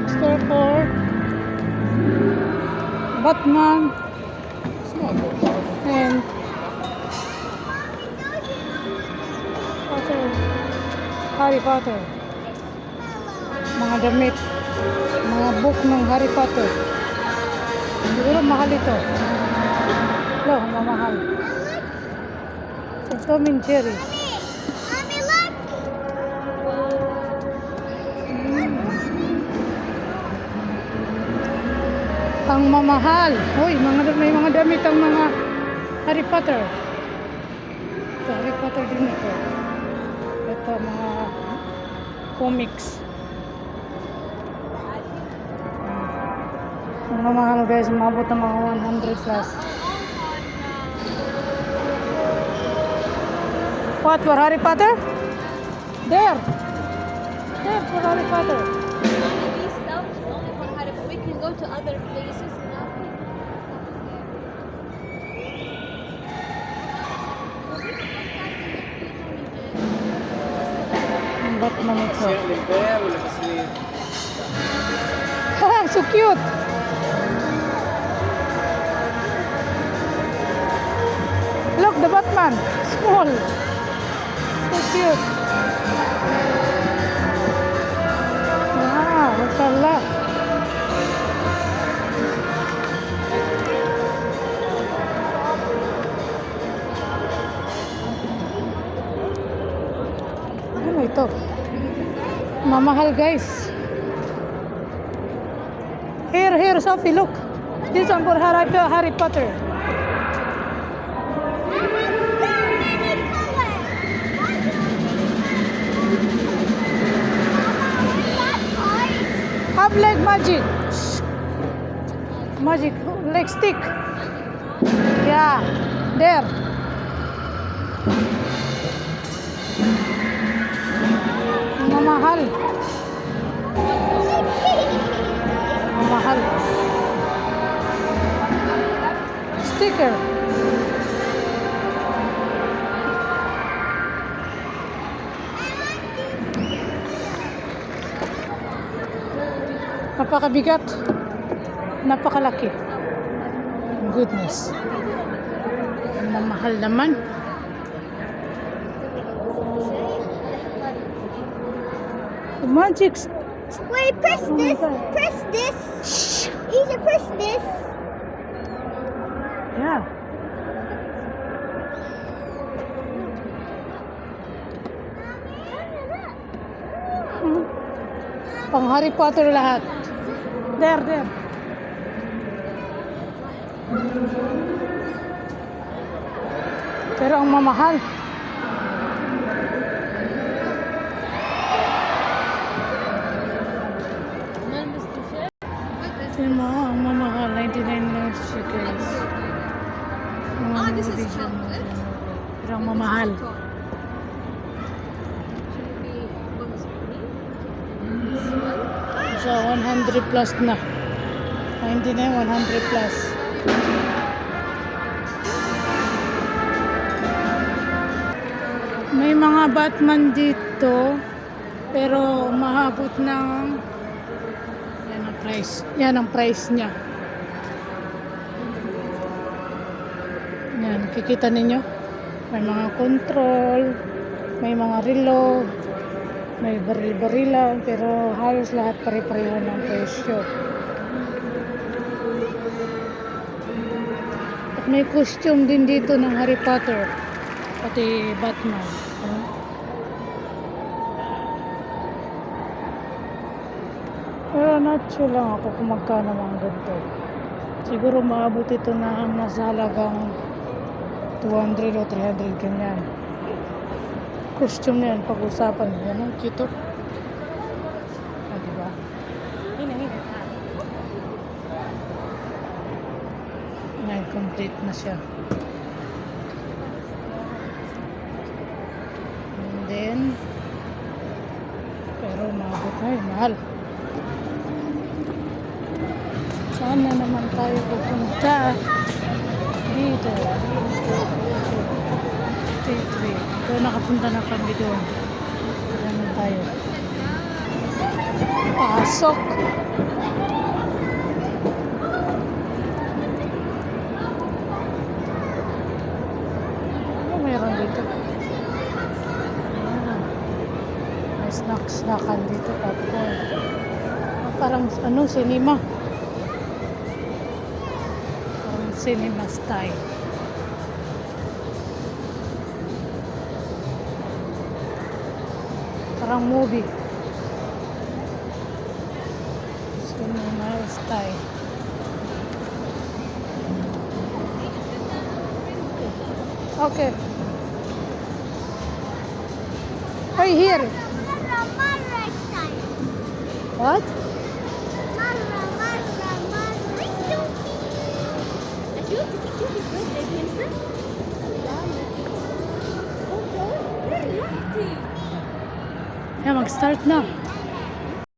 bookstore for Batman and Potter, Harry Potter. Mga damit, mga book ng Harry Potter. Siguro mahal ito. Lo, mamahal. So, Tom and Jerry. Mommy, look! Ang mamahal. Uy, may mga damit ang mga Harry Potter. Ito, Harry Potter din ito. Ito, mga comics. Ang mamahal guys, umabot ng mga 100 plus. What, for Harry Potter? There! There, for Harry Potter. These stuff is only for Harry, but we can go to other places now. Ang Batman ito. الأشياء للبيع ولا تصوير؟ So cute! Look, the Batman. Small. So cute. Wow, mashallah. Ano ito? Mamahal guys. Here, Sophie, look. This one for Harry Potter. Half leg magic. Magic leg stick. Yeah, there. Mamahal. Mamahal. Sticker. Napakabigat. Napakalaki. Goodness. Mamahal naman. The magic. Wait, press this. Press this. Easy, press this. Yeah. Pang Harry Potter lahat. There. Pero ang mamahal. Tingnan mo, ang mamahal. 99 lang siya guys. This is chocolate. Pero ang mamahal. So 100 plus na. 99, 100 plus. May mga Batman dito pero mahabot ng yan ang price. Yan ang price niya. Yan, kikita ninyo. May mga control, may mga relo, may baril-barilan, pero halos lahat pare-pareho ng presyo. At may costume din dito ng Harry Potter, pati Batman. Pero not sure lang ako kung magkano mga ganito. Siguro maabot ito na ang nasa halagang 200 o 300 ganyan. Costume na yan, pag-usapan yan. Ang cute. Diba? Ngayon, complete na siya. And then, pero maabot na yun, mahal. Saan na naman tayo pupunta? Dito. Ito nakapunta na kami doon. Naman tayo. Pasok. Ano meron dito? Ah, may snack-snackan dito, popcorn. Ah, parang ano, cinema. Parang cinema style. Parang movie. Cinema style. Okay. Right here. Mara style. What? Mara. Yeah, mag-start na.